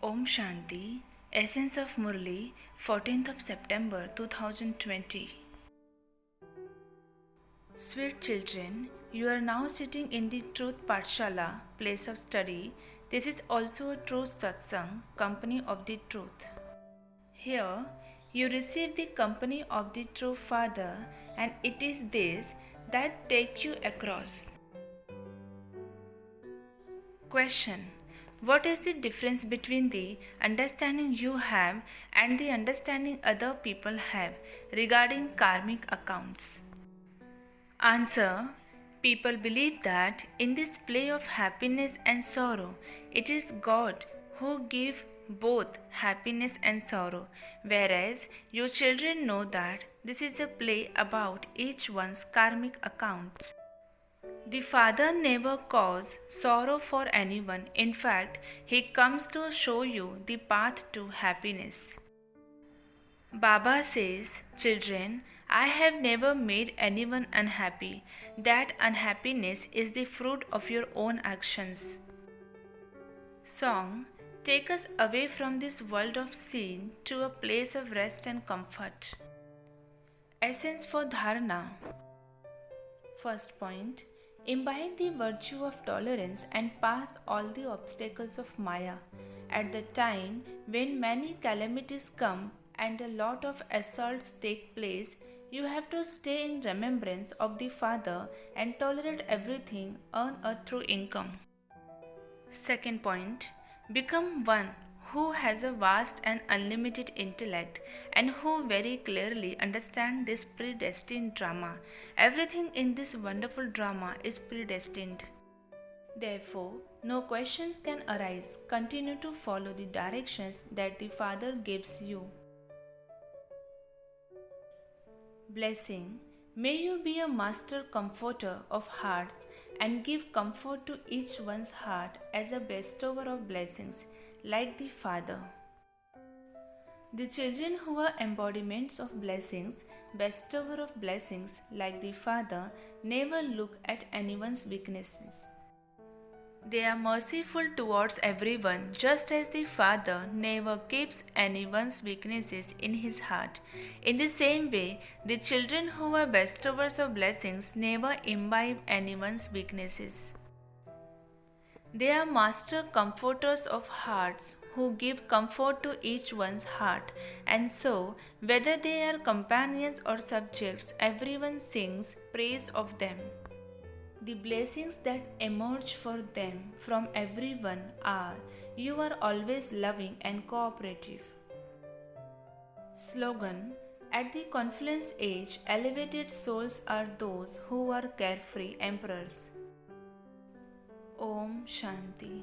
Om Shanti, Essence of Murli, 14th of September 2020. Sweet children, you are now sitting in the Truth Pathshala, place of study. This is also a true satsang, company of the truth. Here, you receive the company of the true Father, and it is this that takes you across. Question: what is the difference between the understanding you have and the understanding other people have regarding karmic accounts? Answer: people believe that in this play of happiness and sorrow, it is God who gives both happiness and sorrow, whereas your children know that this is a play about each one's karmic accounts. The Father never causes sorrow for anyone. In fact, He comes to show you the path to happiness. Baba says, children, I have never made anyone unhappy. That unhappiness is the fruit of your own actions. Song: take us away from this world of sin to a place of rest and comfort. Essence for Dharana. First point: imbibe the virtue of tolerance and pass all the obstacles of Maya. At the time when many calamities come and a lot of assaults take place, you have to stay in remembrance of the Father and tolerate everything, earn a true income. Second point: become one who has a vast and unlimited intellect and who very clearly understand this predestined drama. Everything in this wonderful drama is predestined. Therefore, no questions can arise. Continue to follow the directions that the Father gives you. Blessing: may you be a master comforter of hearts and give comfort to each one's heart as a bestower of blessings, like the Father. The children who are embodiments of blessings, bestower of blessings like the Father, never look at anyone's weaknesses. They are merciful towards everyone, just as the Father never keeps anyone's weaknesses in his heart. In the same way, the children who are bestowers of blessings never imbibe anyone's weaknesses. They are master comforters of hearts who give comfort to each one's heart, and so, whether they are companions or subjects, everyone sings praise of them. The blessings that emerge for them from everyone are: you are always loving and cooperative. Slogan: at the confluence age, elevated souls are those who are carefree emperors. Om Shanti.